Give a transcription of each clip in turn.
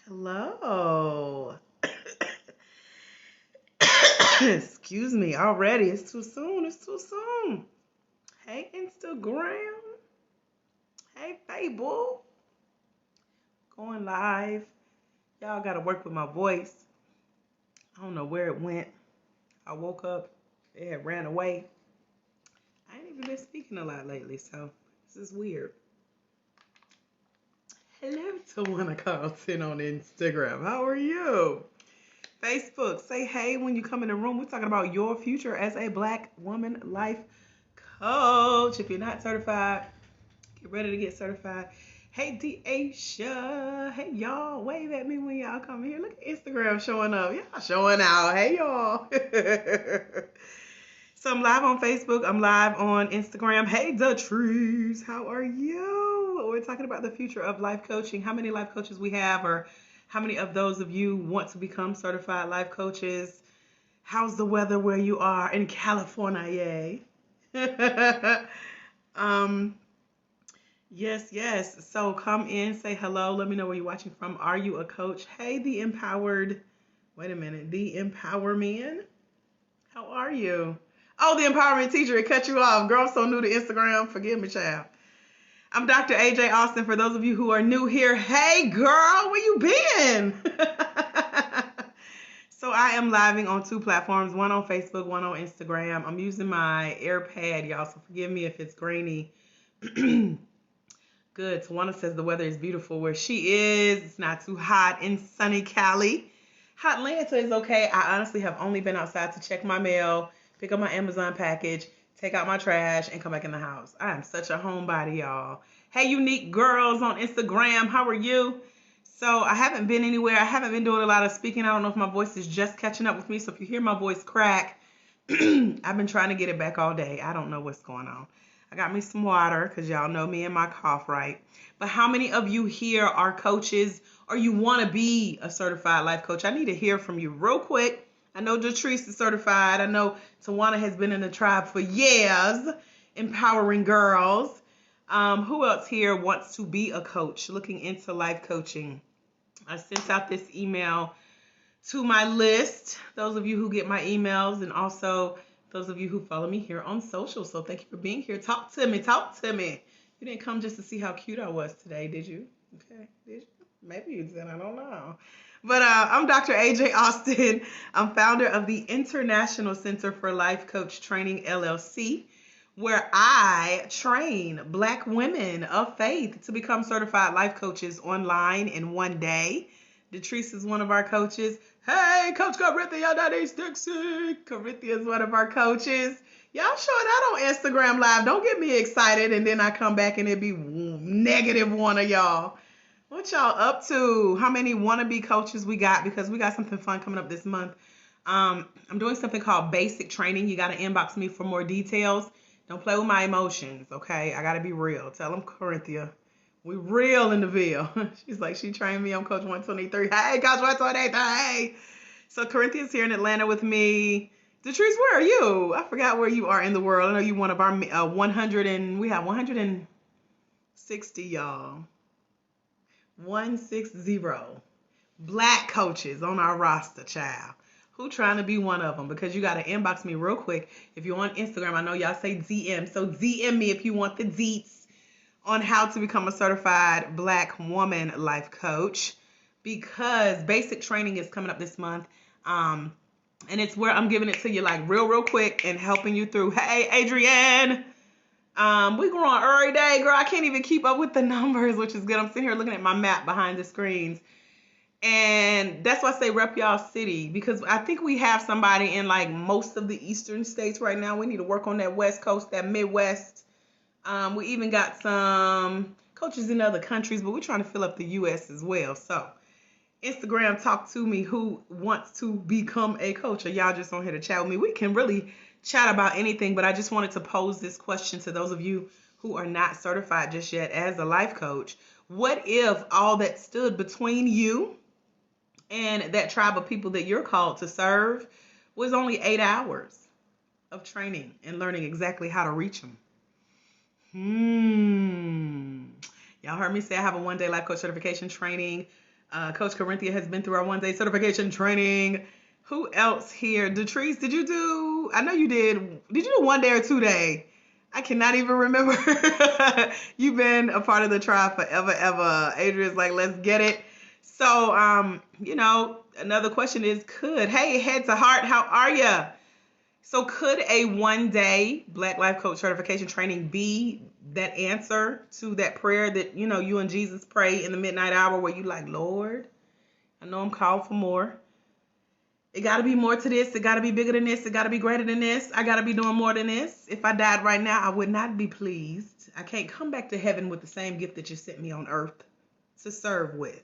Hello. Excuse me already. It's too soon. It's too soon. Hey, Instagram. Hey, Fable. Going live. Y'all got to work with my voice. I don't know where it went. I woke up. It had ran away. I ain't even been speaking a lot lately, so this is weird. Hello to one I called in on Instagram. How are you? Facebook, say hey when you come in the room. We're talking about your future as a black woman life coach. If you're not certified, get ready to get certified. Hey, Deasha. Hey, y'all. Wave at me when y'all come here. Look at Instagram showing up. Y'all showing out. Hey, y'all. So I'm live on Facebook. I'm live on Instagram. Hey, the trees. How are you? We're talking about the future of life coaching. How many life coaches we have, or how many of those of you want to become certified life coaches? How's the weather where you are in California? um, yes. So come in, say hello. Let me know where you're watching from. Are you a coach? Hey, the empowered. Wait a minute. The empower man. How are you? Oh, the empowerment teacher. It cut you off. Girl, I'm so new to Instagram. Forgive me, child. I'm Dr. AJ Austin. For those of you who are new here, hey, girl, where you been? So I am living on two platforms, one on Facebook, one on Instagram. I'm using my AirPad, y'all, so forgive me if it's grainy. Good. Tawana says the weather is beautiful where she is. It's not too hot in sunny Cali. Hotlanta is okay. I honestly have only been outside to check my mail, pick up my Amazon package, take out my trash, and come back in the house. I am such a homebody, y'all. Hey, unique girls on Instagram. How are you? So I haven't been anywhere. I haven't been doing a lot of speaking. I don't know if my voice is just catching up with me. So if you hear my voice crack, I've been trying to get it back all day. I don't know what's going on. I got me some water because y'all know me and my cough, right? But how many of you here are coaches or you want to be a certified life coach? I need to hear from you real quick. I know Jatrice is certified. I know Tawana has been in the tribe for years, empowering girls. Who else here wants to be a coach, looking into life coaching? I sent out this email to my list, those of you who get my emails, and also those of you who follow me here on social. So thank you for being here. Talk to me. You didn't come just to see how cute I was today, did you? Okay, did you? Maybe you did, I don't know. But I'm Dr. AJ Austin. I'm founder of the International Center for Life Coach Training, LLC, where I train Black women of faith to become certified life coaches online in one day. Detrice is one of our coaches. Hey, Coach Corinthia, Daddy's Dixie. Corinthia is one of our coaches. Y'all showing out on Instagram Live. Don't get me excited and then I come back and it be negative one of y'all. What y'all up to? How many wannabe coaches we got? Because we got something fun coming up this month. I'm doing something called basic training. You got to inbox me for more details. Don't play with my emotions, okay? I got to be real. Tell them, Corinthia, we real in the Ville. She's like, she trained me. I'm Coach 123. Hey, Coach 123. So Corinthia's here in Atlanta with me. Detrice, where are you? I forgot where you are in the world. I know you one of our 100 and we have 160, y'all. 160 Black coaches on our roster, child. Who trying to be one of them? Because you got to inbox me real quick. If you're on Instagram, I know y'all say DM. So DM me if you want the deets on how to become a certified Black woman life coach. Because basic training is coming up this month. And it's where I'm giving it to you like real quick and helping you through. Hey, Adrienne. We growing every day, girl. I can't even keep up with the numbers, which is good. I'm sitting here looking at my map behind the screens. And that's why I say rep y'all city, because I think we have somebody in like most of the eastern states right now. We need to work on that West Coast, that Midwest. We even got some coaches in other countries, but we're trying to fill up the U.S. as well. So Instagram, talk to me who wants to become a coach, or y'all just on here to chat with me. We can really chat about anything, but I just wanted to pose this question to those of you who are not certified just yet as a life coach. What if all that stood between you and that tribe of people that you're called to serve was only 8 hours of training and learning exactly how to reach them? Y'all heard me say I have a one-day life coach certification training Coach Corinthia has been through our one-day certification training. Who else here? Detrice, did you do? I know you did. Did you do 1 day or 2 day? I cannot even remember. You've been a part of the tribe forever, ever. Adria's like, let's get it. So, another question is, hey, head to heart, how are ya? So could a 1 day Black Life Coach certification training be that answer to that prayer that, you and Jesus pray in the midnight hour where you like, Lord, I know I'm called for more. It got to be more to this. It got to be bigger than this. It got to be greater than this. I got to be doing more than this. If I died right now, I would not be pleased. I can't come back to heaven with the same gift that you sent me on earth to serve with.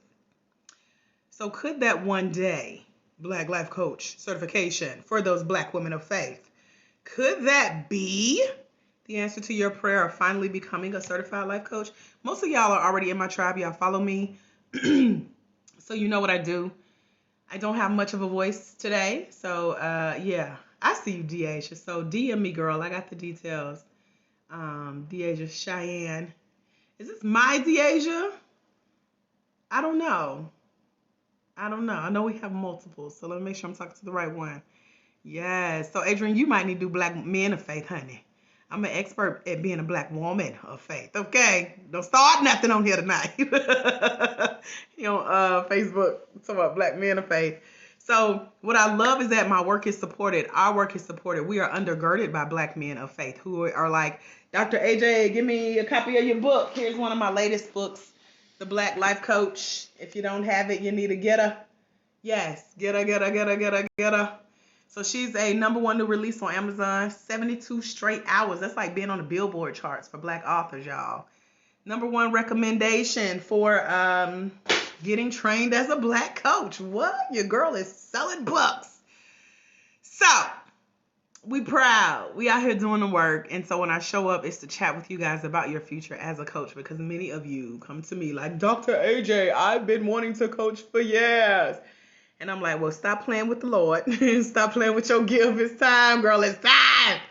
So could that 1 day Black Life Coach certification for those Black women of faith, could that be the answer to your prayer of finally becoming a certified life coach? Most of y'all are already in my tribe. Y'all follow me. So you know what I do. I don't have much of a voice today. So, I see you, Deasia. So DM me, girl. I got the details. Deasia Cheyenne. Is this my Deasia? I don't know. I know we have multiple. So let me make sure I'm talking to the right one. Yes. So, Adrian, you might need to do Black men of faith, honey. I'm an expert at being a Black woman of faith. Okay? Don't start nothing on here tonight. Facebook, talking about Black men of faith. So what I love is that my work is supported. Our work is supported. We are undergirded by Black men of faith who are like, Dr. AJ, give me a copy of your book. Here's one of my latest books, The Black Life Coach. If you don't have it, you need to get her. Yes, get her. So she's a #1 new release on Amazon, 72 straight hours. That's like being on the Billboard charts for Black authors, y'all. #1 recommendation for getting trained as a Black coach. What? Your girl is selling books. So we proud. We out here doing the work. And so when I show up, it's to chat with you guys about your future as a coach, because many of you come to me like, Dr. AJ, I've been wanting to coach for years. And I'm like, well, stop playing with the Lord. Stop playing with your gift. It's time, girl. It's time.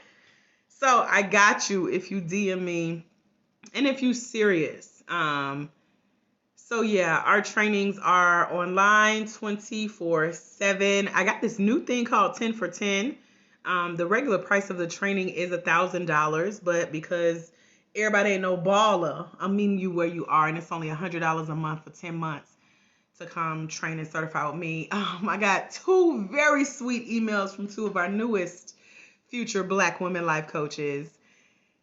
So I got you if you DM me and if you serious. So yeah, our trainings are online 24/7. I got this new thing called 10 for 10. The regular price of the training is $1,000, but because everybody ain't no baller, I'm meeting you where you are, and it's only $100 a month for 10 months. To come train and certify with me. I got 2 very sweet emails from 2 of our newest future Black women life coaches.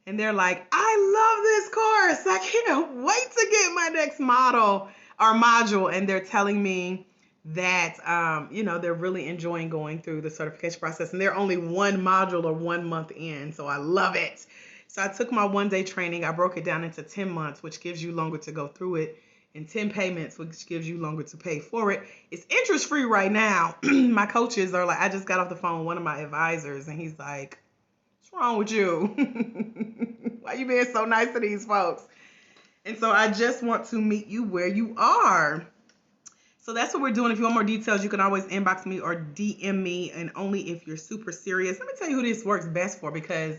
And they're like, I love this course. I can't wait to get my next module. And they're telling me that, they're really enjoying going through the certification process. And they're only 1 module or 1 month in. So I love it. So I took my 1 day training. I broke it down into 10 months, which gives you longer to go through it. And 10 payments, which gives you longer to pay for it. It's interest-free right now. My coaches are like, I just got off the phone with one of my advisors, and he's like, what's wrong with you? Why you being so nice to these folks? And so I just want to meet you where you are. So that's what we're doing. If you want more details, you can always inbox me or DM me, and only if you're super serious. Let me tell you who this works best for, because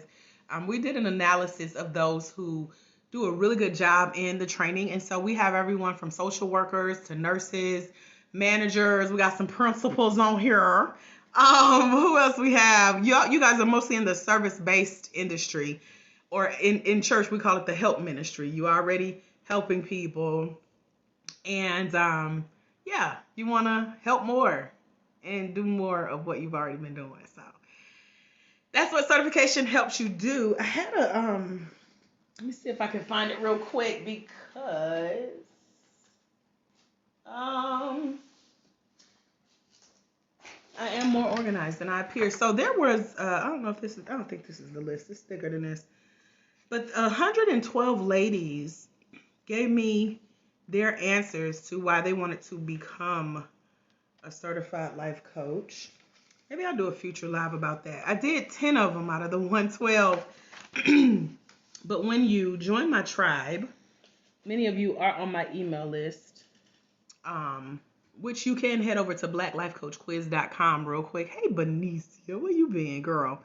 we did an analysis of those who do a really good job in the training. And so we have everyone from social workers to nurses, managers. We got some principals on here. Who else we have? You guys are mostly in the service-based industry, or in church, we call it the help ministry. You already helping people. And you want to help more and do more of what you've already been doing. So that's what certification helps you do. I had let me see if I can find it real quick, because I am more organized than I appear. So there was, I don't think this is the list. It's bigger than this. But 112 ladies gave me their answers to why they wanted to become a certified life coach. Maybe I'll do a future live about that. I did 10 of them out of the 112. But when you join my tribe, many of you are on my email list, which you can head over to blacklifecoachquiz.com real quick. Hey, Benicia, where you been, girl?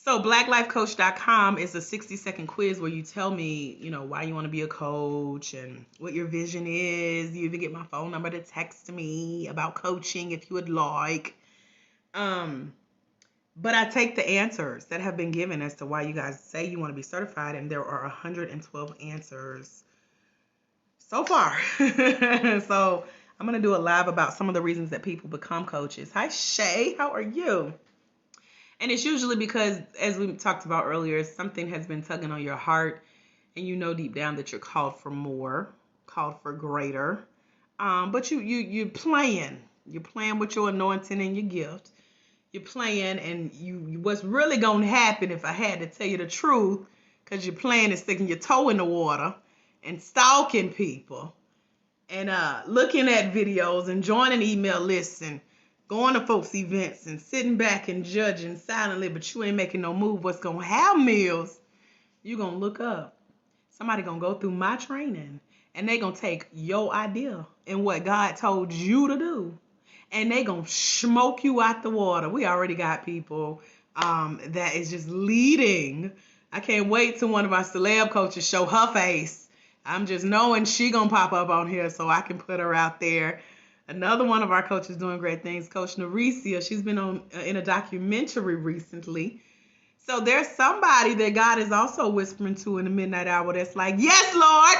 So blacklifecoach.com is a 60-second quiz where you tell me, why you want to be a coach and what your vision is. You even get my phone number to text me about coaching if you would like. But I take the answers that have been given as to why you guys say you want to be certified, and there are 112 answers so far. So I'm going to do a live about some of the reasons that people become coaches. Hi, Shay. How are you? And it's usually because, as we talked about earlier, something has been tugging on your heart, and you know deep down that you're called for more, called for greater. But you're playing. You're playing with your anointing and your gift. You're playing, and what's really going to happen, if I had to tell you the truth, because you're playing and sticking your toe in the water and stalking people and looking at videos and joining email lists and going to folks' events and sitting back and judging silently, but you ain't making no move. What's going to happen is you're going to look up. Somebody going to go through my training, and they going to take your idea and what God told you to do, and they going to smoke you out the water. We already got people that is just leading. I can't wait till one of our celeb coaches show her face. I'm just knowing she going to pop up on here so I can put her out there. Another one of our coaches doing great things, Coach Narecia. She's been on in a documentary recently. So there's somebody that God is also whispering to in the midnight hour that's like, yes, Lord.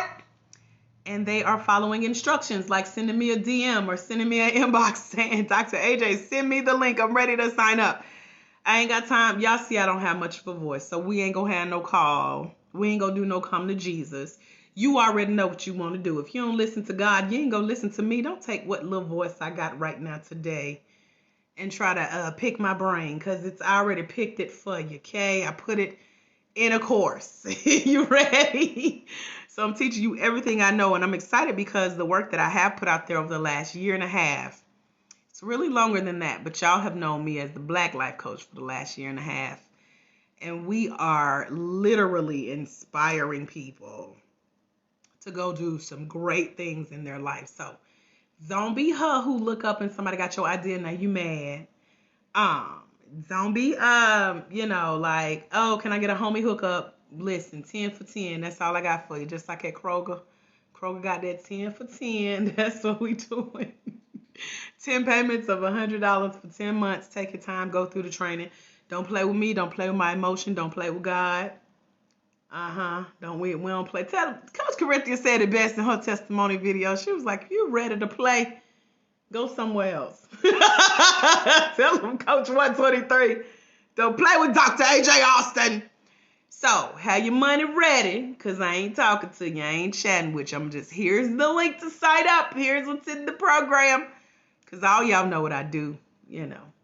And they are following instructions, like sending me a DM or sending me an inbox saying, Dr. AJ, send me the link. I'm ready to sign up. I ain't got time. Y'all see I don't have much of a voice, so we ain't going to have no call. We ain't going to do no come to Jesus. You already know what you want to do. If you don't listen to God, you ain't going to listen to me. Don't take what little voice I got right now today and try to pick my brain, because it's already picked it for you, okay? I put it in a course. You ready? So I'm teaching you everything I know, and I'm excited because the work that I have put out there over the last year and a half, it's really longer than that, but y'all have known me as the Black Life Coach for the last year and a half, and we are literally inspiring people to go do some great things in their life. So don't be her who look up and somebody got your idea, now you mad. Don't be like, oh, can I get a homie hookup? Listen, 10 for 10. That's all I got for you. Just like at Kroger. Kroger got that 10 for 10. That's what we doing. 10 payments of $100 for 10 months. Take your time. Go through the training. Don't play with me. Don't play with my emotion. Don't play with God. We don't play. Coach Corinthia said it best in her testimony video. She was like, you ready to play? Go somewhere else. Tell them, Coach 123, don't play with Dr. AJ Austin. So, have your money ready, because I ain't talking to you. I ain't chatting with you. I'm just, here's the link to sign up. Here's what's in the program. Because all y'all know what I do,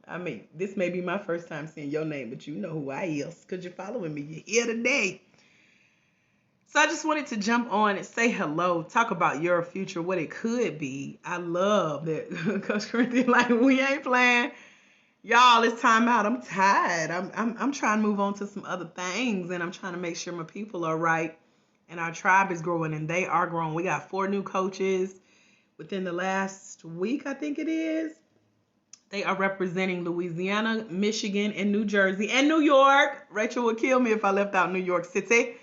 I mean, this may be my first time seeing your name, but you know who I is, because you're following me. You're here today. So I just wanted to jump on and say hello, talk about your future, what it could be. I love that Coach Corinthia, like, we ain't playing. Y'all, it's time out. I'm tired. I'm trying to move on to some other things, and I'm trying to make sure my people are right, and our tribe is growing, and they are growing. We got 4 new coaches within the last week, I think it is. They are representing Louisiana, Michigan, and New Jersey, and New York. Rachel would kill me if I left out New York City.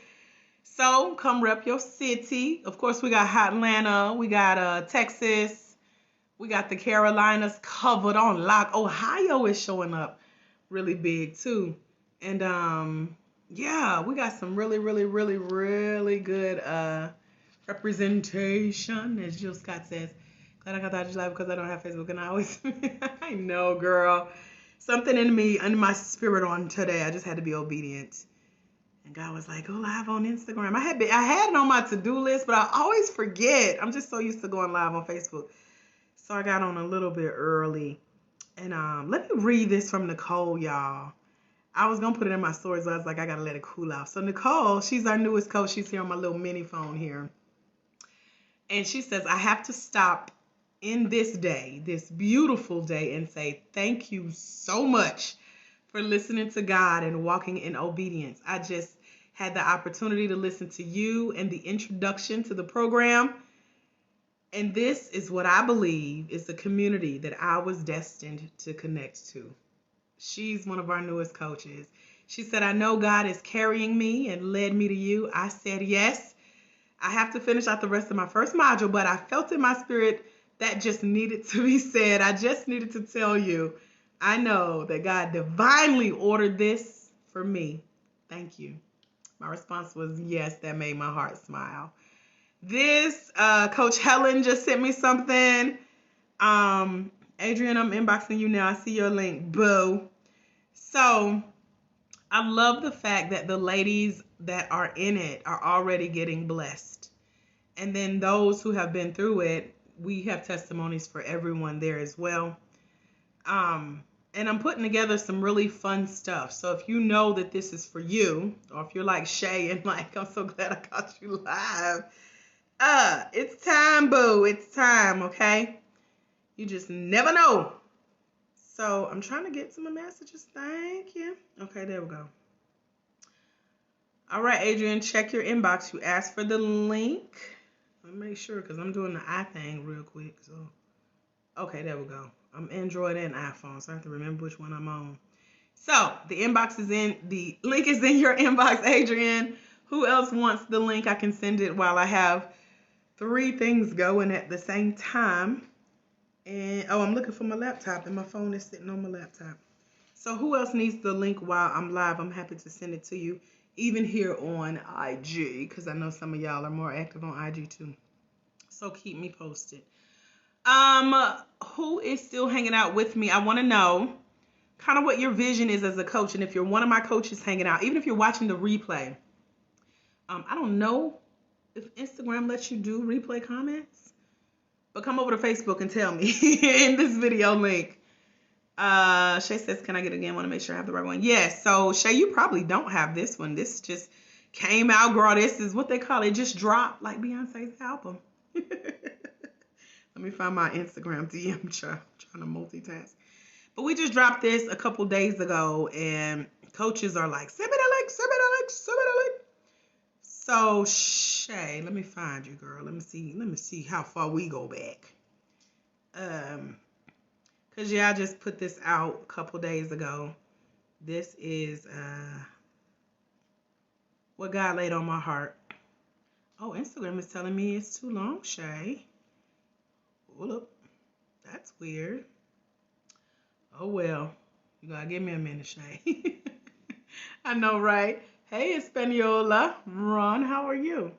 So come rep your city. Of course, we got Atlanta. We got Texas. We got the Carolinas covered on lock. Ohio is showing up really big too. And we got some really, really, really, really good representation. As Jill Scott says, glad I got that live because I don't have Facebook, and I always I know, girl. Something in me, under my spirit on today. I just had to be obedient. And God was like, go live on Instagram. I had it on my to-do list, but I always forget. I'm just so used to going live on Facebook. So I got on a little bit early. And let me read this from Nicole, y'all. I was going to put it in my stories, but I was like, I got to let it cool off. So Nicole, she's our newest coach. She's here on my little mini phone here. And she says, I have to stop in this day, this beautiful day, and say thank you so much for listening to God and walking in obedience. I just had the opportunity to listen to you and the introduction to the program. And this is what I believe is the community that I was destined to connect to. She's one of our newest coaches. She said, I know God is carrying me and led me to you. I said, yes. I have to finish out the rest of my first module, but I felt in my spirit that just needed to be said. I just needed to tell you, I know that God divinely ordered this for me. Thank you. My response was yes. That made my heart smile. This Coach Helen just sent me something. Adrian, I'm inboxing you now. I see your link. Boo. So I love the fact that the ladies that are in it are already getting blessed. And then those who have been through it, we have testimonies for everyone there as well. And I'm putting together some really fun stuff. So if you know that this is for you, or if you're like Shay and like, I'm so glad I caught you live. It's time, boo. It's time, okay? You just never know. So I'm trying to get some messages. Thank you. Okay, there we go. All right, Adrian, check your inbox. You asked for the link. Let me make sure because I'm doing the iThing real quick. So, okay, there we go. I'm Android and iPhone, so I have to remember which one I'm on. So the inbox is in. The link is in your inbox, Adrian. Who else wants the link? I can send it while I have 3 things going at the same time. And I'm looking for my laptop, and my phone is sitting on my laptop. So who else needs the link while I'm live? I'm happy to send it to you, even here on IG, because I know some of y'all are more active on IG too. So keep me posted. Who is still hanging out with me? I want to know kind of what your vision is as a coach, and if you're one of my coaches hanging out, even if you're watching the replay. I don't know if Instagram lets you do replay comments, but come over to Facebook and tell me in this video link. Shay says, can I get it again? Want to make sure I have the right one. Yes. So Shay, you probably don't have this one. This just came out, girl. This is what they call it. Just dropped like Beyonce's album. Let me find my Instagram DM. Trying to multitask. But we just dropped this a couple days ago, and coaches are like, send me the link, send me the link, send me the link. So Shay, let me find you, girl. Let me see how far we go back. Cause yeah, I just put this out a couple days ago. This is what God laid on my heart. Oh, Instagram is telling me it's too long, Shay. Hold up. That's weird. Oh well. You gotta give me a minute, Shay. I know, right? Hey, Española. Ron, how are you?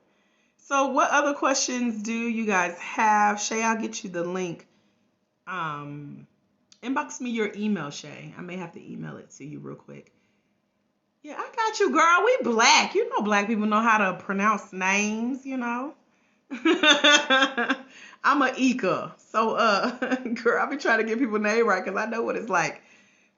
So what other questions do you guys have? Shay, I'll get you the link. Inbox me your email, Shay. I may have to email it to you real quick. Yeah, I got you, girl. We black. You know black people know how to pronounce names, you know. I'm a Ika. So, girl, I be trying to get people's name right because I know what it's like.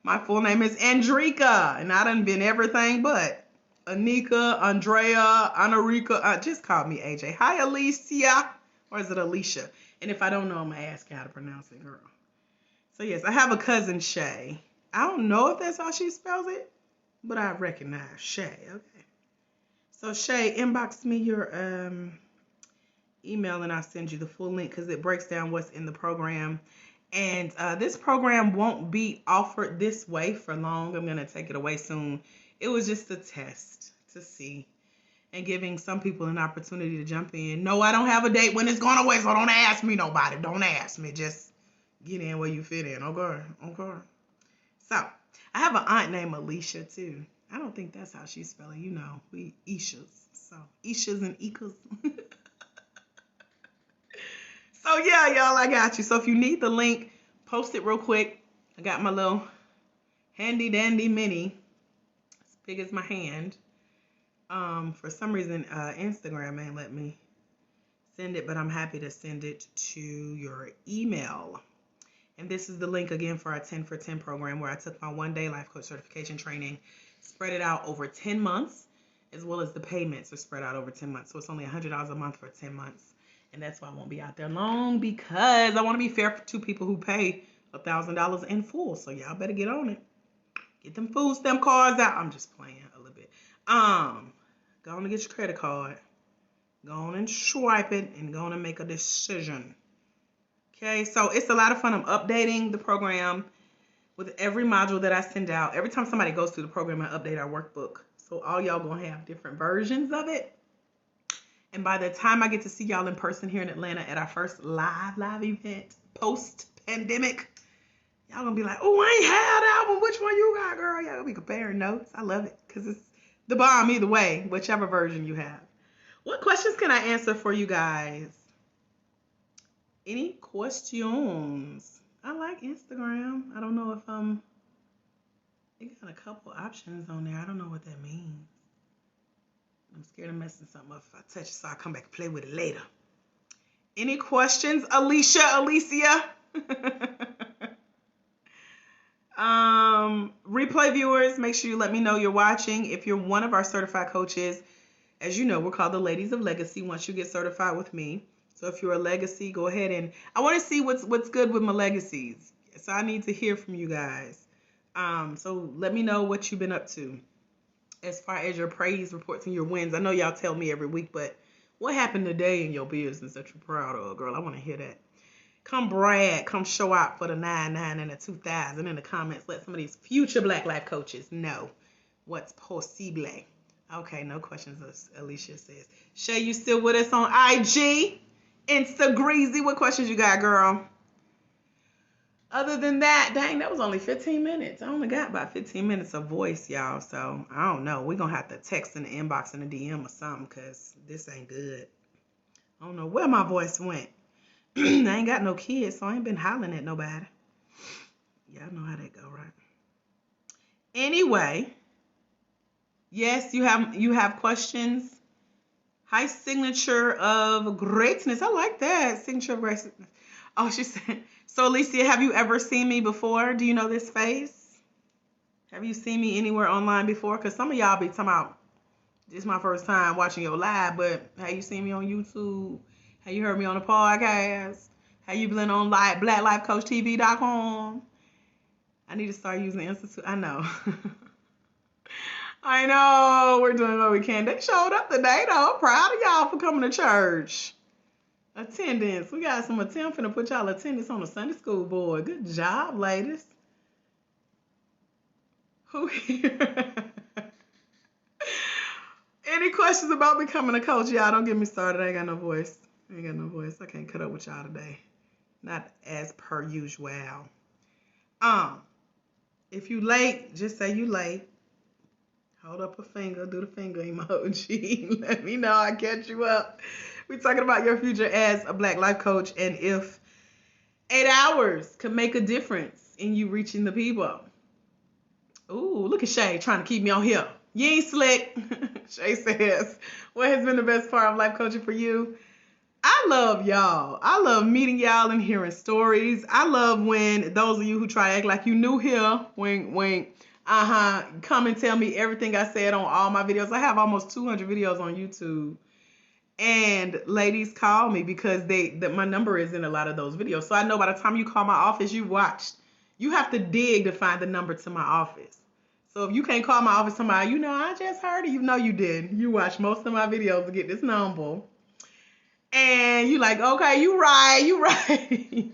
My full name is Andrieka, and I done been everything but Anika, Andrea, Andrieka. Just call me AJ. Hi, Alicia. Or is it Alicia? And if I don't know, I'm going to ask you how to pronounce it, girl. So, yes, I have a cousin, Shay. I don't know if that's how she spells it, but I recognize Shay. Okay. So, Shay, inbox me your email, and I'll send you the full link because it breaks down what's in the program. And this program won't be offered this way for long. I'm going to take it away soon. It was just a test to see and giving some people an opportunity to jump in. No, I don't have a date when it's going away, so don't ask me nobody. Don't ask me. Just get in where you fit in. Okay. So, I have an aunt named Alicia, too. I don't think that's how she's spelling. You know, we Ishas. So, Ishas and Ikas. So, yeah, y'all, I got you. So, if you need the link, post it real quick. I got my little handy-dandy mini. As big as my hand. For some reason, Instagram ain't let me send it, but I'm happy to send it to your email. And this is the link again for our 10 for 10 program where I took my one-day life coach certification training, spread it out over 10 months, as well as the payments are spread out over 10 months. So it's only $100 a month for 10 months. And that's why I won't be out there long because I want to be fair to people who pay $1,000 in full. So y'all better get on it. Get them food stamp cards out. I'm just playing a little bit. Go on and get your credit card. Go on and swipe it and go on and make a decision. Okay, so it's a lot of fun. I'm updating the program. with every module that I send out. Every time somebody goes through the program, I update our workbook. So all y'all gonna have different versions of it. And by the time I get to see y'all in person here in Atlanta at our first live event post-pandemic, y'all gonna be like, oh, I ain't had that one. Which one you got, girl? Y'all gonna be comparing notes. I love it because it's the bomb either way, whichever version you have. What questions can I answer for you guys? Any questions? I like Instagram. I don't know if it got a couple options on there. I don't know what that means. I'm scared of messing something up if I touch it, so I'll come back and play with it later. Any questions, Alicia? Replay viewers, make sure you let me know you're watching. If you're one of our certified coaches, as you know, we're called the Ladies of Legacy once you get certified with me. So if you're a legacy, go ahead and I want to see what's good with my legacies. So I need to hear from you guys. So let me know what you've been up to as far as your praise reports and your wins. I know y'all tell me every week, but what happened today in your business that you're proud of, girl? I want to hear that. Come brag, come show out for the 99 and the 2000 in the comments. Let some of these future Black Life coaches know what's possible. Okay, no questions, Alicia says. Shay, you still with us on IG? Insta-greasy. What questions you got, girl? Other than that, dang, that was only 15 minutes. I only got about 15 minutes of voice, y'all. So, I don't know. We're going to have to text in the inbox and the DM or something because this ain't good. I don't know where my voice went. I ain't got no kids, so I ain't been hollering at nobody. Y'all know how that go, right? Anyway, yes, you have questions. High signature of greatness. I like that. Signature of greatness. Oh, she said, so Alicia, have you ever seen me before? Do you know this face? Have you seen me anywhere online before? Because some of y'all be talking about, this is my first time watching your live, but have you seen me on YouTube? Have you heard me on the podcast? Have you been on BlackLifeCoachTV.com? I need to start using Institute. I know. I know. We're doing what we can. They showed up today, though. I'm proud of y'all for coming to church. Attendance. We got some attempts to put y'all attendance on the Sunday school board. Good job, ladies. Who here? Any questions about becoming a coach? Y'all don't get me started. I ain't got no voice. I can't cut up with y'all today. Not as per usual. If you late, just say you late. Hold up a finger, do the finger emoji. Let me know, I catch you up. We're talking about your future as a Black Life Coach and if 8 hours could make a difference in you reaching the people. Ooh, look at Shay trying to keep me on here. You ain't slick. Shay says, what has been the best part of life coaching for you? I love y'all. I love meeting y'all and hearing stories. I love when those of you who try to act like you new here, wink, wink, come and tell me everything I said on all my videos. I have almost 200 videos on YouTube. And ladies call me because my number is in a lot of those videos. So I know by the time you call my office, you watched. You have to dig to find the number to my office. So if you can't call my office somebody, I just heard it. You know you did. You watched most of my videos to get this number. And you like, okay, you right.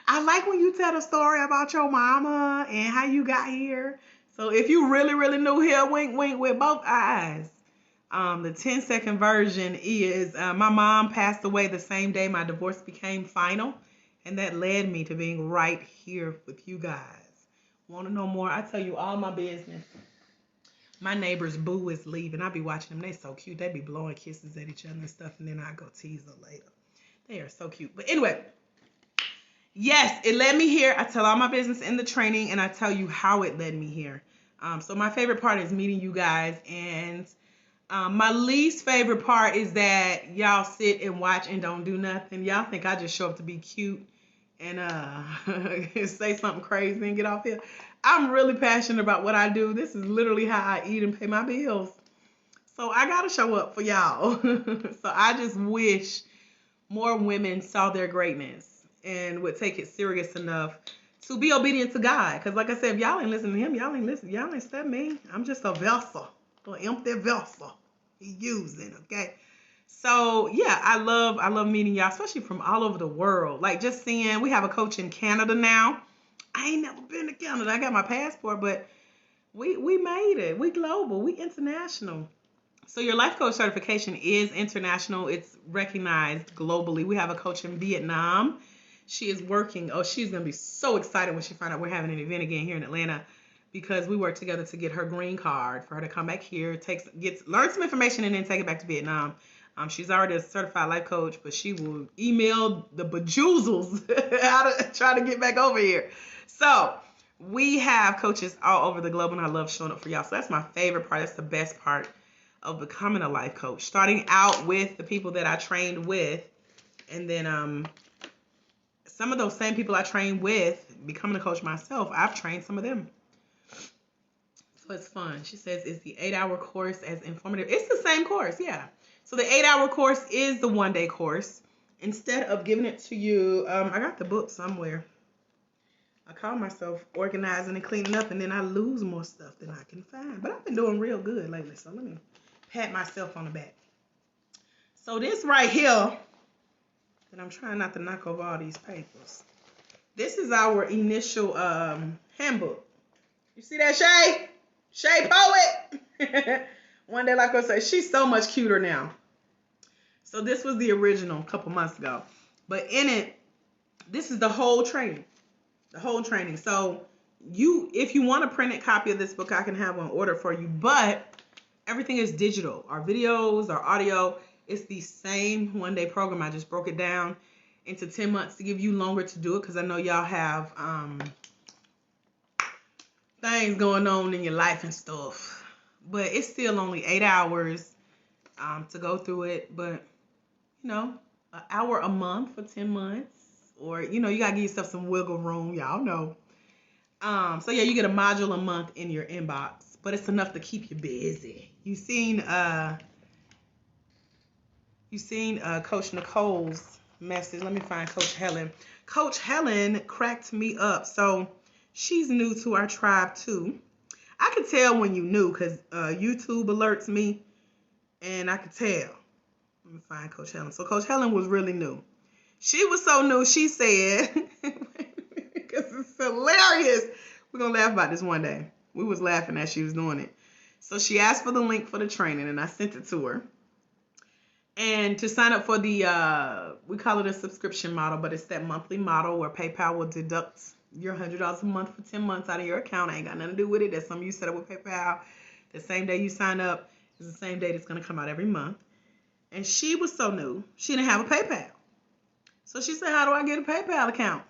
I like when you tell the story about your mama and how you got here. So if you really, really new here, wink, wink with both eyes. The 10-second version is my mom passed away the same day my divorce became final. And that led me to being right here with you guys. Want to know more? I tell you all my business. My neighbor's boo is leaving. I be watching them. They so cute. They be blowing kisses at each other and stuff. And then I go tease them later. They are so cute. But anyway, yes, it led me here. I tell all my business in the training. And I tell you how it led me here. So my favorite part is meeting you guys. And my least favorite part is that y'all sit and watch and don't do nothing. Y'all think I just show up to be cute and say something crazy and get off here. I'm really passionate about what I do. This is literally how I eat and pay my bills. So I got to show up for y'all. So I just wish more women saw their greatness and would take it serious enough to be obedient to God. Because like I said, if y'all ain't listening to him, y'all ain't listening. Y'all ain't step me. I'm just a vessel, an empty vessel he using, okay? So yeah, I love meeting y'all, especially from all over the world. Like just seeing, we have a coach in Canada now. I ain't never been to Canada. I got my passport, but we made it. We global. We international. So your life coach certification is international. It's recognized globally. We have a coach in Vietnam. She is working. Oh, she's gonna be so excited when she finds out we're having an event again here in Atlanta, because we worked together to get her green card for her to come back here, learn some information, and then take it back to Vietnam. She's already a certified life coach, but she will email the bejoozles how to try to get back over here. So we have coaches all over the globe, and I love showing up for y'all. So that's my favorite part. That's the best part of becoming a life coach. Starting out with the people that I trained with, and then some of those same people I trained with, becoming a coach myself, I've trained some of them. So it's fun. She says, is the 8-hour course as informative? It's the same course, yeah. So the 8-hour course is the 1-day course. Instead of giving it to you, I got the book somewhere. I call myself organizing and cleaning up, and then I lose more stuff than I can find. But I've been doing real good lately, so let me pat myself on the back. So this right here, and I'm trying not to knock over all these papers. This is our initial handbook. You see that, Shay? Shay Poet. One day, like I say, she's so much cuter now. So this was the original a couple months ago. But in it, this is the whole training. The whole training. So if you want a printed copy of this book, I can have one ordered for you. But everything is digital. Our videos, our audio, it's the same 1-day program. I just broke it down into 10 months to give you longer to do it, because I know y'all have things going on in your life and stuff. But it's still only 8 hours to go through it. But, an hour a month for 10 months. Or, you got to give yourself some wiggle room. Y'all know. So, yeah, you get a module a month in your inbox. But it's enough to keep you busy. You seen Coach Nicole's message. Let me find Coach Helen. Coach Helen cracked me up. So she's new to our tribe too. I could tell when you new, because YouTube alerts me, and I could tell. Let me find Coach Helen. So Coach Helen was really new. She was so new, she said, because it's hilarious. We're going to laugh about this one day. We was laughing as she was doing it. So she asked for the link for the training, and I sent it to her. And to sign up for the, we call it a subscription model, but it's that monthly model where PayPal will deduct your $100 a month for 10 months out of your account. I ain't got nothing to do with it. That's something you set up with PayPal. The same day you sign up is the same date it's going to come out every month. And she was so new, she didn't have a PayPal. So she said, how do I get a PayPal account?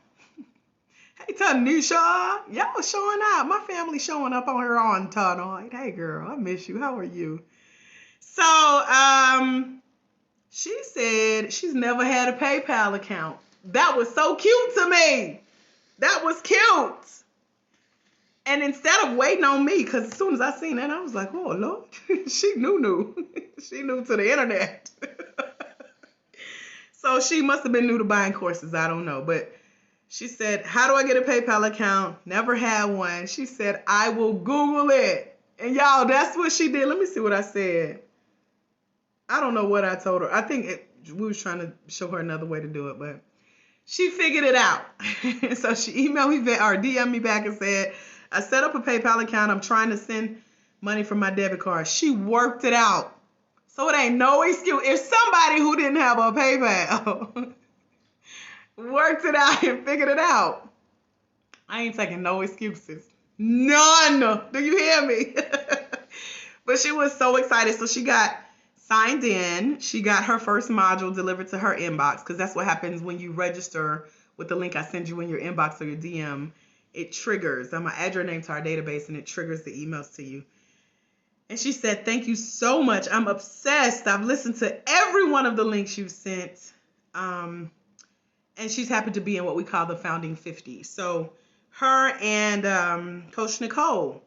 Hey, Tanisha, y'all showing up. My family showing up on her on tonight. Hey, girl, I miss you. How are you? So, she said she's never had a PayPal account. That was so cute to me. That was cute. And instead of waiting on me, because as soon as I seen that, I was like, oh, Lord, she new. She new to the internet. So she must have been new to buying courses. I don't know. But she said, how do I get a PayPal account? Never had one. She said, I will Google it. And y'all, that's what she did. Let me see what I said. I don't know what I told her. I think we was trying to show her another way to do it, but she figured it out. So she emailed me or DM'd me back and said, I set up a PayPal account. I'm trying to send money from my debit card. She worked it out. So it ain't no excuse. If somebody who didn't have a PayPal worked it out and figured it out, I ain't taking no excuses. None. Do you hear me? But she was so excited. So she got signed in. She got her first module delivered to her inbox, because that's what happens when you register with the link I send you in your inbox or your DM. It triggers. I'm going to add your name to our database, and it triggers the emails to you. And she said, thank you so much. I'm obsessed. I've listened to every one of the links you've sent. And she's happened to be in what we call the Founding 50. So her and Coach Nicole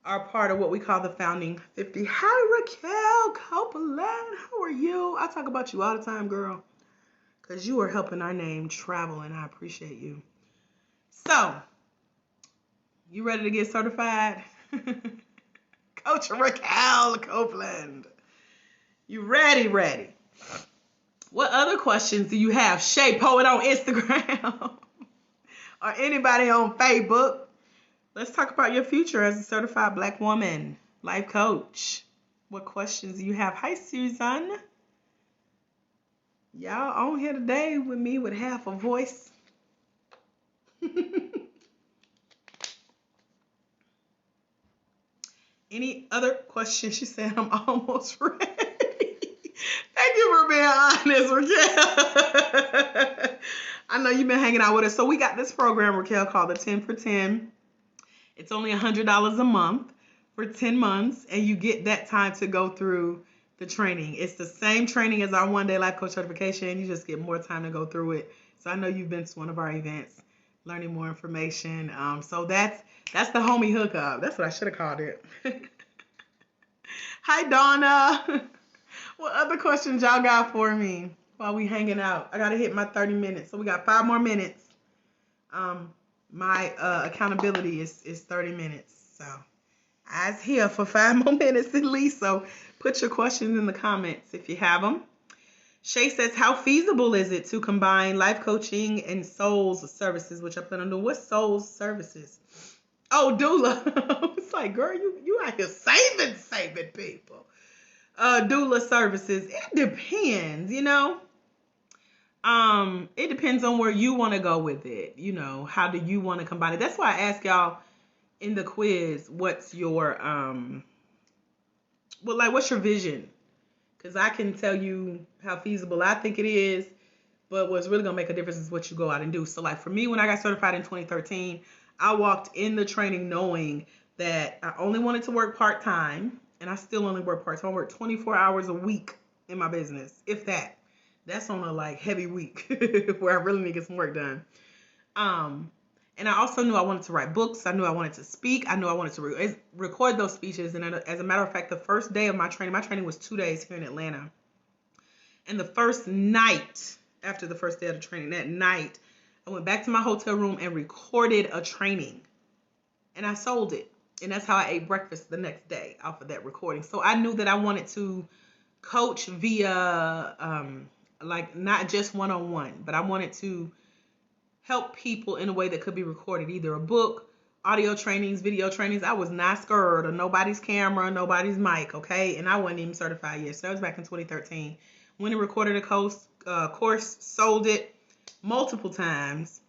are part of what we call the Founding 50. Hi, Raquel Copeland. How are you? I talk about you all the time, girl, because you are helping our name travel, and I appreciate you. So, you ready to get certified? Coach Raquel Copeland. You ready? What other questions do you have? Shay Poet on Instagram. or anybody on Facebook. Let's talk about your future as a certified Black woman, life coach. What questions do you have? Hi, Susan. Y'all on here today with me with half a voice. Any other questions? She said, I'm almost ready. Thank you for being honest, Raquel. I know you've been hanging out with us. So we got this program, Raquel, called the 10 for 10. It's only $100 a month for 10 months, and you get that time to go through the training. It's the same training as our one-day life coach certification. You just get more time to go through it. So I know you've been to one of our events, learning more information. So that's the homie hookup. That's what I should have called it. Hi, Donna. What other questions y'all got for me while we hanging out? I got to hit my 30 minutes. So we got 5 more minutes. My accountability is 30 minutes. So I was here for 5 more minutes at least. So put your questions in the comments if you have them. Shay says, how feasible is it to combine life coaching and souls services, which I plan on doing? What's souls services? Oh, doula. It's like, girl, you out here saving people. Doula services. It depends, you know. It depends on where you want to go with it. You know, how do you want to combine it? That's why I ask y'all in the quiz, what's your what's your vision? Because I can tell you how feasible I think it is, but what's really gonna make a difference is what you go out and do. So like for me, when I got certified in 2013, I walked in the training knowing that I only wanted to work part-time, and I still only work part-time. I work 24 hours a week in my business, if that. That's on a like heavy week where I really need to get some work done. And I also knew I wanted to write books. I knew I wanted to speak. I knew I wanted to record those speeches. And as a matter of fact, the first day of my training was 2 days here in Atlanta. And the first night, after the first day of the training, that night, I went back to my hotel room and recorded a training. And I sold it. And that's how I ate breakfast the next day off of that recording. So I knew that I wanted to coach via, like not just one-on-one, but I wanted to help people in a way that could be recorded, either a book, audio trainings, video trainings. I was not scared of nobody's camera, nobody's mic, okay? And I wasn't even certified yet. So that was back in 2013. Went and recorded a course, sold it multiple times.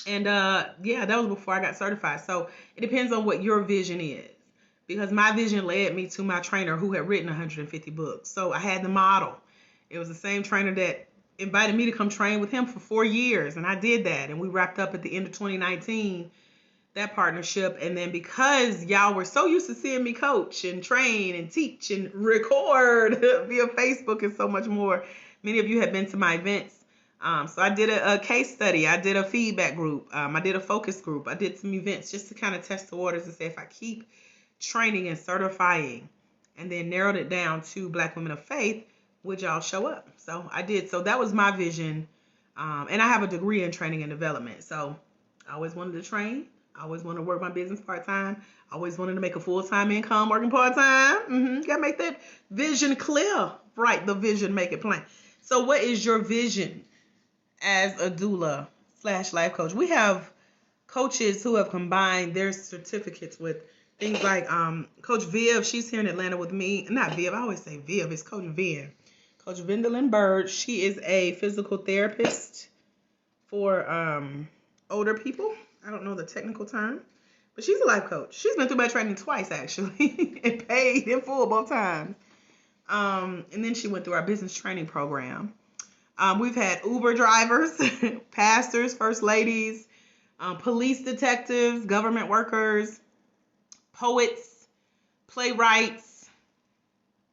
And yeah, that was before I got certified. So it depends on what your vision is. Because my vision led me to my trainer who had written 150 books. So I had the model. It was the same trainer that invited me to come train with him for 4 years, and I did that, and we wrapped up at the end of 2019 that partnership. And then because y'all were so used to seeing me coach and train and teach and record via Facebook and so much more, many of you have been to my events. So I did a case study, I did a feedback group, I did a focus group, I did some events just to kind of test the waters and say if I keep training and certifying and then narrowed it down to Black women of faith, would y'all show up? So I did. So that was my vision. And I have a degree in training and development. So I always wanted to train. I always wanted to work my business part-time. I always wanted to make a full-time income working part-time. Got to make that vision clear. Right, the vision, make it plain. So what is your vision as a doula / life coach? We have coaches who have combined their certificates with things like Coach Viv. She's here in Atlanta with me. Not Viv. I always say Viv. It's Coach Viv. Coach Vendolyn Bird. She is a physical therapist for older people. I don't know the technical term, but she's a life coach. She's been through my training twice, actually, and paid in full both times. And then she went through our business training program. We've had Uber drivers, pastors, first ladies, police detectives, government workers, poets, playwrights,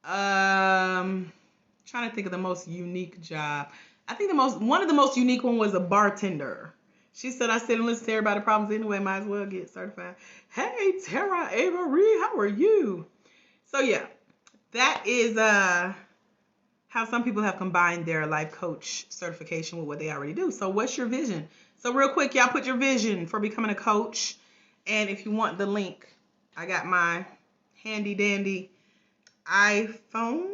trying to think of the most unique job. I think one of the most unique one was a bartender. She said, I sit and listen to everybody's problems anyway, might as well get certified. Hey, Tara Avery, how are you? So yeah, that is how some people have combined their life coach certification with what they already do. So what's your vision? So real quick, y'all put your vision for becoming a coach. And if you want the link, I got my handy dandy iPhone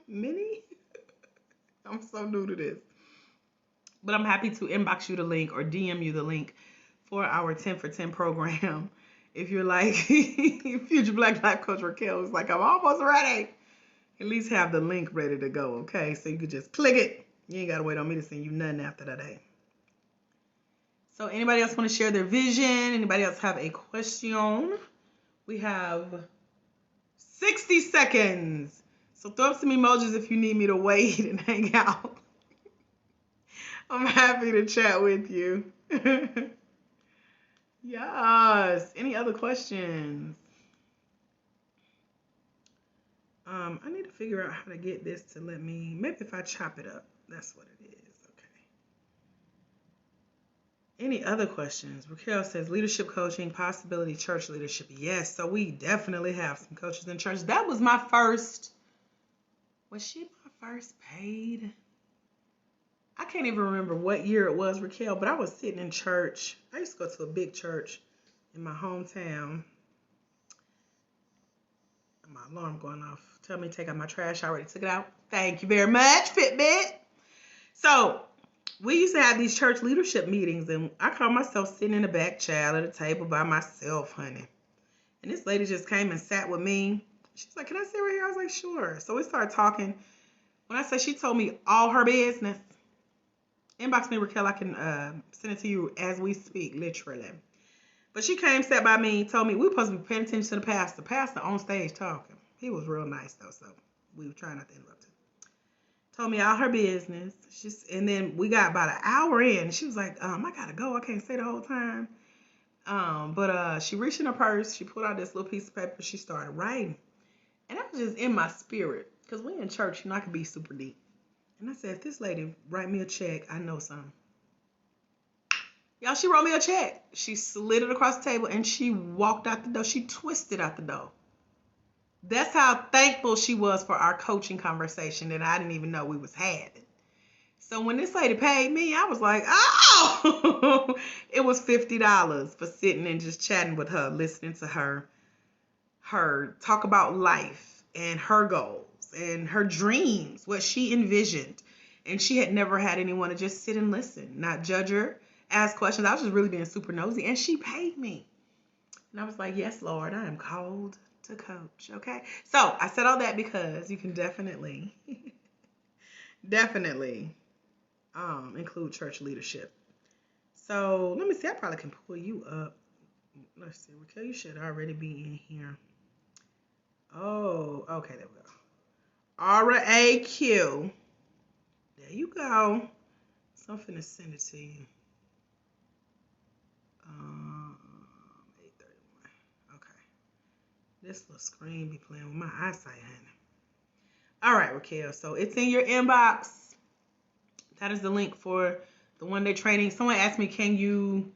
mini. I'm so new to this. But I'm happy to inbox you the link or DM you the link for our 10 for 10 program. If you're like future Black Life Coach Raquel is like, I'm almost ready. At least have the link ready to go, okay? So you could just click it. You ain't got to wait on me to send you nothing after that day. So anybody else want to share their vision? Anybody else have a question? We have 60 seconds. So throw up some emojis if you need me to wait and hang out. I'm happy to chat with you. Yes. Any other questions? I need to figure out how to get this to let me, maybe if I chop it up, that's what it is. Okay. Any other questions? Raquel says leadership coaching, possibility, church leadership. Yes, so we definitely have some coaches in church. That was my first, was she my first paid? I can't even remember what year it was, Raquel, but I was sitting in church. I used to go to a big church in my hometown. My alarm going off. Tell me to take out my trash. I already took it out. Thank you very much, Fitbit. So we used to have these church leadership meetings, and I called myself sitting in the back chair at a table by myself, honey. And this lady just came and sat with me. She's like, can I sit right here? I was like, sure. So we started talking. When I say she told me all her business, inbox me, Raquel. I can send it to you as we speak, literally. But she came, sat by me, told me we were supposed to be paying attention to the pastor. Pastor on stage talking. He was real nice, though, so we were trying not to interrupt him. Told me all her business. And then we got about an hour in. She was like, I got to go. I can't stay the whole time. But she reached in her purse. She pulled out this little piece of paper. She started writing. And that was just in my spirit. Because we in church, I could be super deep. And I said, if this lady write me a check, I know something. Y'all, she wrote me a check. She slid it across the table and she walked out the door. She twisted out the door. That's how thankful she was for our coaching conversation that I didn't even know we was having. So when this lady paid me, I was like, oh, it was $50 for sitting and just chatting with her, listening to her talk about life and her goals and her dreams, what she envisioned. And she had never had anyone to just sit and listen, not judge her, ask questions. I was just really being super nosy, and she paid me. And I was like, yes, Lord, I am called to coach, okay? So I said all that because you can definitely include church leadership. So let me see. I probably can pull you up. Let's see. Raquel, you should already be in here. Oh, okay, there we go. RAQ. There you go. So I'm finna send it to you. 8:31. Okay. This little screen be playing with my eyesight, honey. All right, Raquel. So it's in your inbox. That is the link for the one-day training. Someone asked me, can you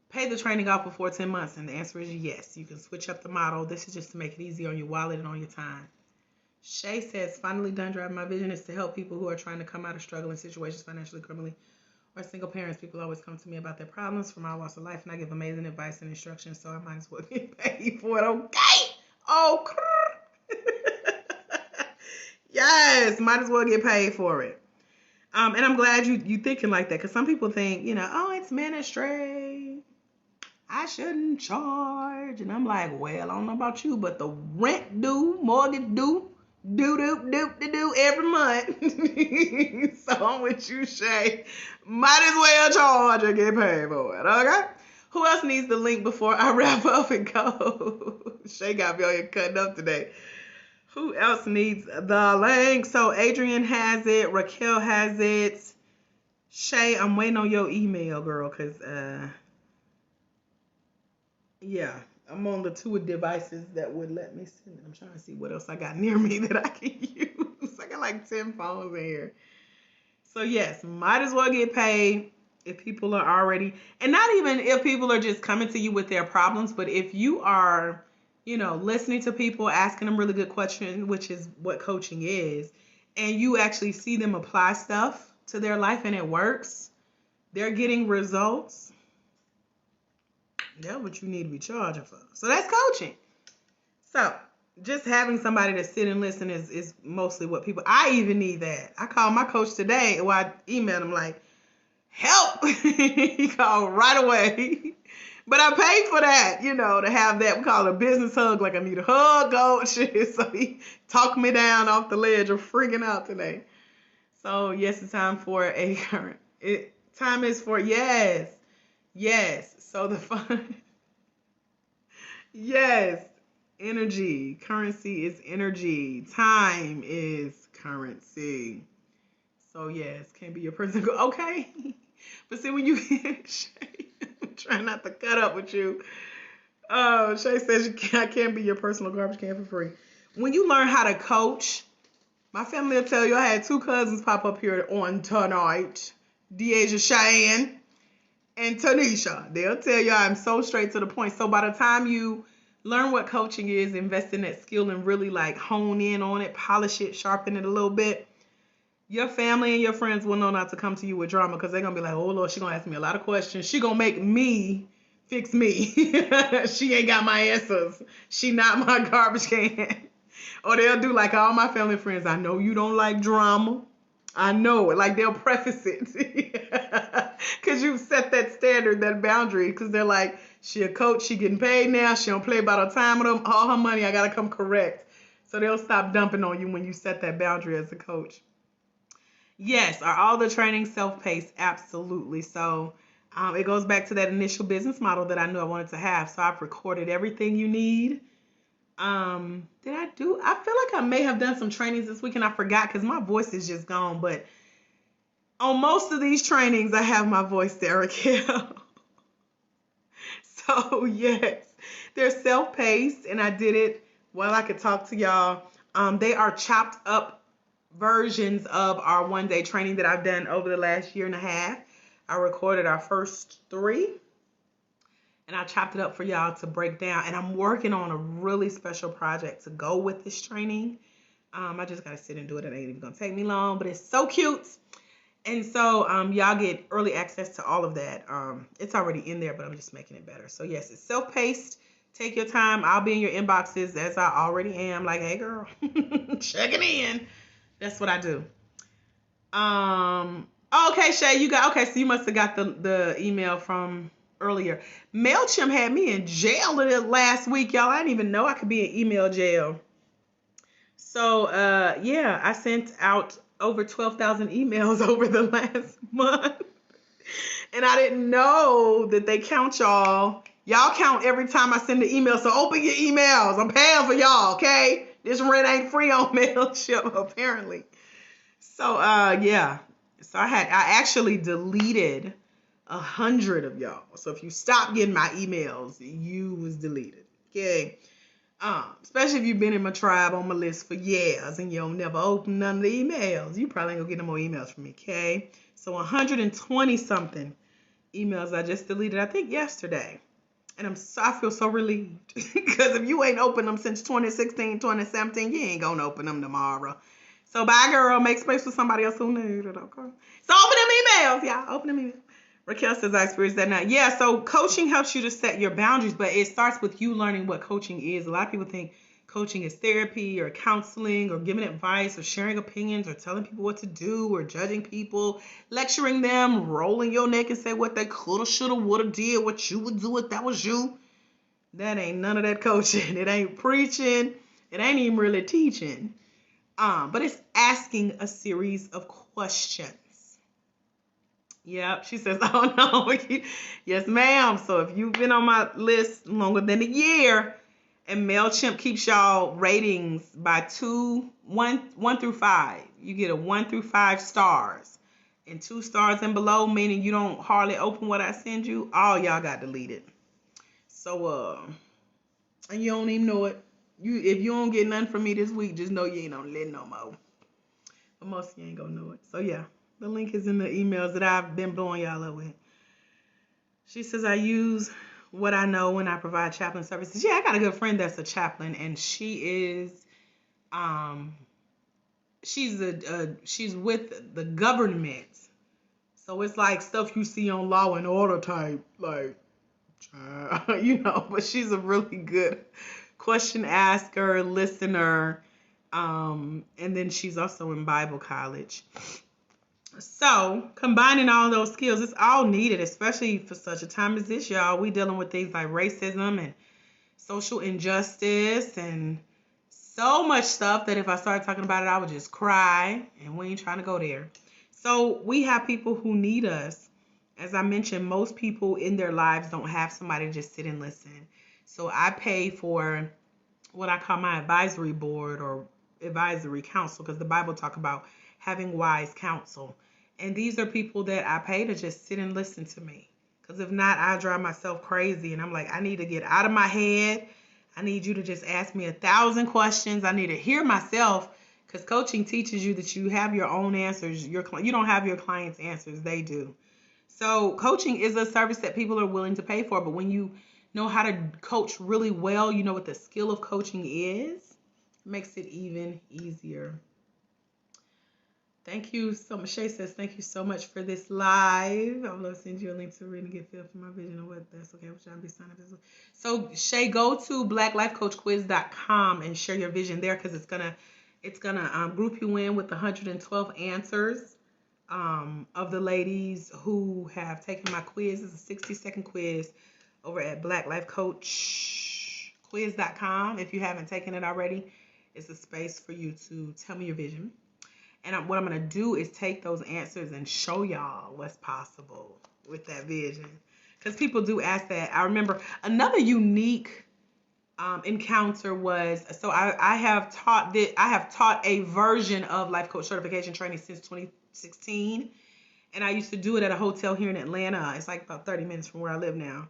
pay the training off before 10 months? And the answer is yes. You can switch up the model. This is just to make it easy on your wallet and on your time. Shay says, finally done driving. My vision is to help people who are trying to come out of struggling situations financially, criminally, or single parents. People always come to me about their problems from my walks of life, and I give amazing advice and instructions, so I might as well get paid for it, okay? Oh, yes, might as well get paid for it. And I'm glad you thinking like that, because some people think, oh, it's ministry. I shouldn't charge. And I'm like, well, I don't know about you, but the rent due, mortgage due, do every month. So I'm with you, Shay. Might as well charge and get paid for it, okay? Who else needs the link before I wrap up and go? Shay got me on here cutting up today. Who else needs the link? So Adrian has it. Raquel has it. Shay, I'm waiting on your email, girl, because, yeah. I'm on the two devices that would let me send it. I'm trying to see what else I got near me that I can use. I got like 10 phones in here. So yes, might as well get paid if people are already, and not even if people are just coming to you with their problems, but if you are, listening to people, asking them really good questions, which is what coaching is, and you actually see them apply stuff to their life and it works, they're getting results. That's what you need to be charging for. So that's coaching. So just having somebody to sit and listen is mostly what people, I even need that. I called my coach today, I emailed him like, help. He called right away. But I paid for that, to have that. We call it a business hug, like I need a hug, shit. So he talked me down off the ledge of freaking out today. So yes, it's time for a current. Time is for yes. So the fun. Yes. Energy. Currency is energy. Time is currency. So yes, can't be your person. Okay. But see, when you Shay, I'm trying not to cut up with you. Shay says I can't be your personal garbage can for free. When you learn how to coach, my family will tell you I had 2 cousins pop up here on tonight. Deasia Cheyenne and Tanisha. They'll tell you I'm so straight to the point. So by the time you learn what coaching is, invest in that skill and really like hone in on it, polish it, sharpen it a little bit, your family and your friends will know not to come to you with drama because they're going to be like, oh, Lord, she's going to ask me a lot of questions. She's going to make me fix me. She ain't got my answers. She not my garbage can. Or they'll do like all my family friends. I know you don't like drama. I know it. Like they'll preface it. Because you've set that standard, that boundary. Because they're like, she a coach. She getting paid now. She don't play about her time with them. All her money, I got to come correct. So they'll stop dumping on you when you set that boundary as a coach. Yes. Are all the trainings self-paced? Absolutely. So it goes back to that initial business model that I knew I wanted to have. So I've recorded everything you need. I feel like I may have done some trainings this week and I forgot because my voice is just gone. But on most of these trainings, I have my voice there, Raquel. So yes, they're self-paced and I did it while I could talk to y'all. They are chopped up versions of our 1-day training that I've done over the last year and a half. I recorded our first 3. And I chopped it up for y'all to break down. And I'm working on a really special project to go with this training. I just got to sit and do it. It ain't even going to take me long, but it's so cute. And so y'all get early access to all of that. It's already in there, but I'm just making it better. So yes, it's self-paced. Take your time. I'll be in your inboxes as I already am. Like, hey girl, checking in. That's what I do. Okay, Shay, so you must have got the email from earlier. MailChimp had me in jail last week, y'all. I didn't even know I could be in email jail. So, I sent out over 12,000 emails over the last month. And I didn't know that they count y'all. Y'all count every time I send an email. So open your emails. I'm paying for y'all, okay? This rent ain't free on MailChimp, apparently. So, So I actually deleted 100 of y'all. So if you stop getting my emails, you was deleted. Okay. Especially if you've been in my tribe on my list for years and you don't never open none of the emails. You probably ain't gonna get no more emails from me. Okay. So 120 something emails I just deleted, I think yesterday. And I feel so relieved because if you ain't opened them since 2016, 2017, you ain't gonna open them tomorrow. So bye girl, make space for somebody else who needs it. Okay. So open them emails, y'all. Open them emails. Raquel says I experienced that now. Yeah, so coaching helps you to set your boundaries, but it starts with you learning what coaching is. A lot of people think coaching is therapy or counseling or giving advice or sharing opinions or telling people what to do or judging people, lecturing them, rolling your neck and say what they coulda, shoulda, woulda did, what you would do if that was you. That ain't none of that coaching. It ain't preaching. It ain't even really teaching. But it's asking a series of questions. Yep, she says, oh no. Yes, ma'am. So if you've been on my list longer than a year and MailChimp keeps y'all ratings by 1 through 5, you get a 1 through 5 stars. And 2 stars and below, meaning you don't hardly open what I send you, all y'all got deleted. So, and you don't even know it. If you don't get nothing from me this week, just know you ain't on lit no more. But most of you ain't gonna know it. So yeah. The link is in the emails that I've been blowing y'all up with. She says, I use what I know when I provide chaplain services. Yeah, I got a good friend that's a chaplain, and she is, she's with the government. So it's like stuff you see on Law and Order type, like, but she's a really good question asker, listener, and then she's also in Bible college. So combining all those skills, it's all needed, especially for such a time as this, y'all. We dealing with things like racism and social injustice and so much stuff that if I started talking about it, I would just cry, and we ain't trying to go there. So we have people who need us. As I mentioned, most people in their lives don't have somebody to just sit and listen. So I pay for what I call my advisory board or advisory council, because the Bible talk about having wise counsel. And these are people that I pay to just sit and listen to me. Because if not, I drive myself crazy. And I'm like, I need to get out of my head. I need you to just ask me 1,000 questions. I need to hear myself, because coaching teaches you that you have your own answers. You don't have your clients' answers. They do. So coaching is a service that people are willing to pay for. But when you know how to coach really well, you know what the skill of coaching is, it makes it even easier. Thank you so much. Shay says, thank you so much for this live. I'm going to send you a link to read and get feel for my vision of what that's okay. Which I'll be signing up as well. So Shay, go to blacklifecoachquiz.com and share your vision there, because it's gonna group you in with 112 answers of the ladies who have taken my quiz. It's a 60-second quiz over at blacklifecoachquiz.com. If you haven't taken it already, it's a space for you to tell me your vision. And what I'm going to do is take those answers and show y'all what's possible with that vision. Because people do ask that. I remember another unique encounter was, so I have taught a version of life coach certification training since 2016. And I used to do it at a hotel here in Atlanta. It's like about 30 minutes from where I live now.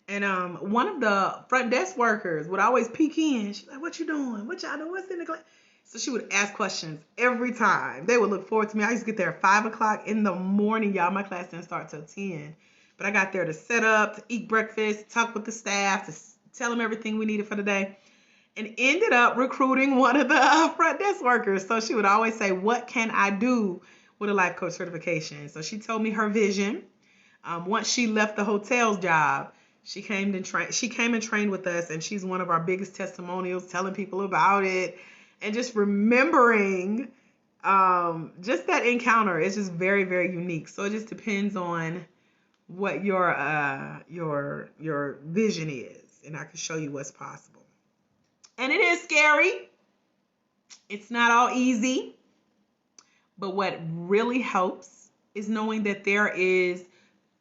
And one of the front desk workers would always peek in. She's like, what you doing? What y'all doing? What's in the class? So she would ask questions every time. They would look forward to me. I used to get there at 5 o'clock in the morning, y'all. My class didn't start till 10. But I got there to set up, to eat breakfast, talk with the staff, to tell them everything we needed for the day, and ended up recruiting one of the front desk workers. So she would always say, what can I do with a life coach certification? So she told me her vision. Once she left the hotel's job, she came and trained with us, and she's one of our biggest testimonials, telling people about it. And just remembering just that encounter is just very, very unique. So it just depends on what your vision is, and I can show you what's possible. And it is scary. It's not all easy. But what really helps is knowing that there is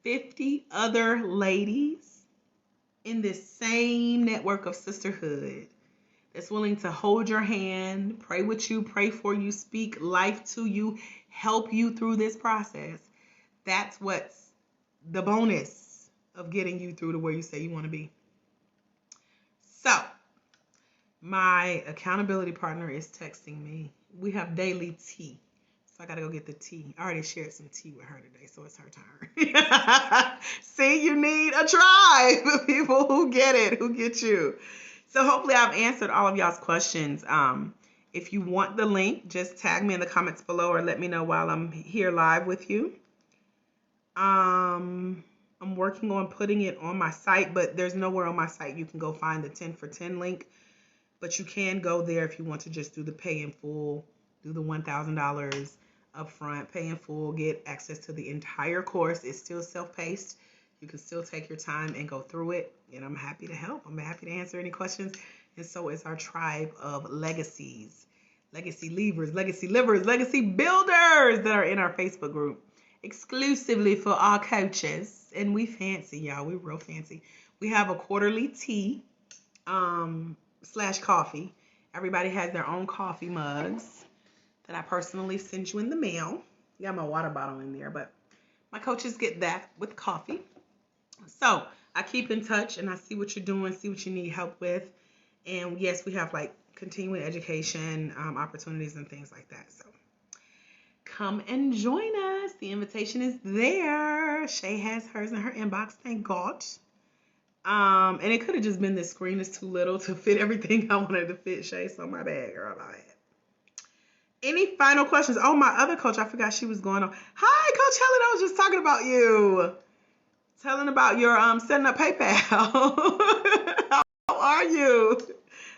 50 other ladies in this same network of sisterhood that's willing to hold your hand, pray with you, pray for you, speak life to you, help you through this process. That's what's the bonus of getting you through to where you say you want to be. So, my accountability partner is texting me. We have daily tea. So I got to go get the tea. I already shared some tea with her today, so it's her turn. See, you need a tribe of people who get it, who get you. So hopefully I've answered all of y'all's questions. If you want the link, just tag me in the comments below or let me know while I'm here live with you. I'm working on putting it on my site, but there's nowhere on my site you can go find the 10 for 10 link. But you can go there if you want to just do the pay in full, do the $1,000 upfront, pay in full, get access to the entire course. It's still self-paced. You can still take your time and go through it. And I'm happy to help. I'm happy to answer any questions. And so is our tribe of legacies, legacy leavers, legacy livers, legacy builders that are in our Facebook group exclusively for our coaches. And we fancy, y'all. We real fancy. We have a quarterly tea / coffee. Everybody has their own coffee mugs that I personally send you in the mail. Got my water bottle in there, but my coaches get that with coffee. So I keep in touch and I see what you're doing, see what you need help with. And yes, we have like continuing education opportunities and things like that. So come and join us. The invitation is there. Shay has hers in her inbox. Thank God. And it could have just been this screen is too little to fit everything I wanted to fit, Shay. So my bad, girl. My bad. Any final questions? Oh, my other coach, I forgot she was going on. Hi, Coach Helen. I was just talking about you. Telling about your setting up PayPal. How are you?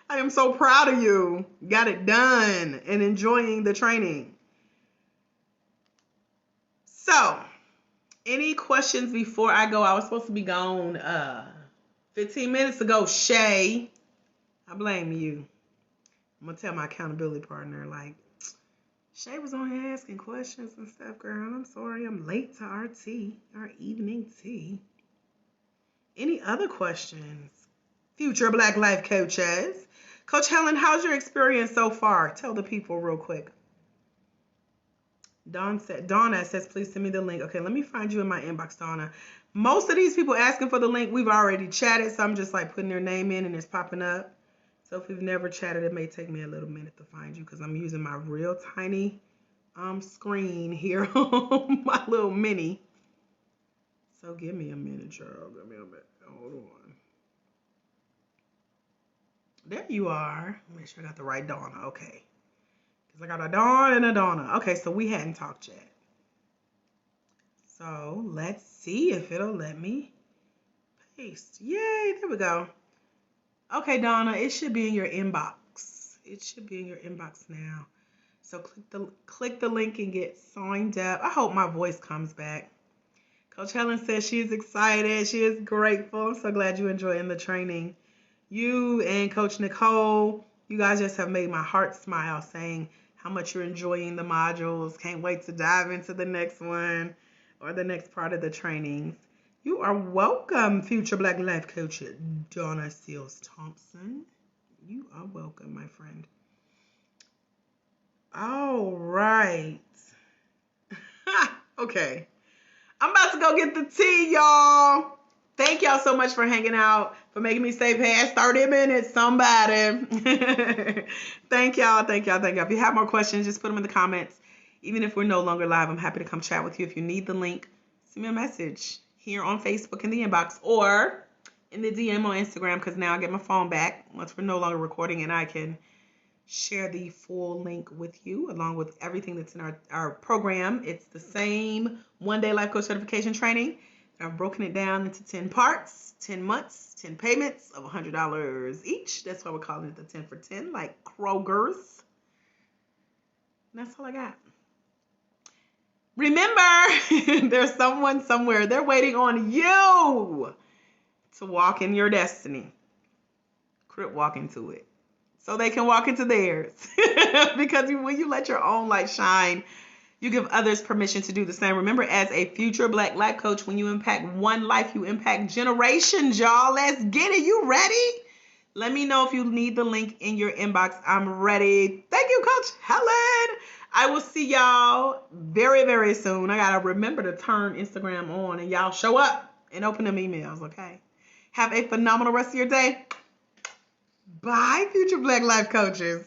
I am so proud of you. Got it done and enjoying the training. So, any questions before I go? I was supposed to be gone 15 minutes ago, Shay. I blame you. I'm going to tell my accountability partner, like, Shay was on here asking questions and stuff, girl. I'm sorry I'm late to our tea, our evening tea. Any other questions? Future Black Life Coaches. Coach Helen, how's your experience so far? Tell the people real quick. Donna says, please send me the link. Okay, let me find you in my inbox, Donna. Most of these people asking for the link, we've already chatted, so I'm just like putting their name in and it's popping up. So if we've never chatted, it may take me a little minute to find you because I'm using my real tiny screen here on my little mini. So give me a minute, Charles. Give me a minute. Hold on. There you are. Make sure I got the right Donna. Okay. Because I got a Dawn and a Donna. Okay, so we hadn't talked yet. So let's see if it'll let me paste. Yay, there we go. Okay, Donna, it should be in your inbox. It should be in your inbox now. So click the link and get signed up. I hope my voice comes back. Coach Helen says she is excited. She is grateful. I'm so glad you're enjoying the training. You and Coach Nicole, you guys just have made my heart smile saying how much you're enjoying the modules. Can't wait to dive into the next one or the next part of the trainings. You are welcome, Future Black Life Coach Donna Seals Thompson. You are welcome, my friend. All right. Okay. I'm about to go get the tea, y'all. Thank y'all so much for hanging out, for making me stay past 30 minutes, somebody. Thank y'all. If you have more questions, just put them in the comments. Even if we're no longer live, I'm happy to come chat with you. If you need the link, send me a message here on Facebook in the inbox or in the DM on Instagram, because now I get my phone back once we're no longer recording and I can share the full link with you along with everything that's in our program. It's the same one-day life coach certification training. I've broken it down into 10 parts, 10 months, 10 payments of $100 each. That's why we're calling it the 10 for 10, like Kroger's. And that's all I got. Remember, there's someone somewhere. They're waiting on you to walk in your destiny. Crip walk into it. So they can walk into theirs. Because when you let your own light shine, you give others permission to do the same. Remember, as a future Black life coach, when you impact one life, you impact generations, y'all. Let's get it. You ready? Let me know if you need the link in your inbox. I'm ready. Thank you, Coach Helen. I will see y'all very, very soon. I got to remember to turn Instagram on and y'all show up and open them emails, okay? Have a phenomenal rest of your day. Bye, future Black life coaches.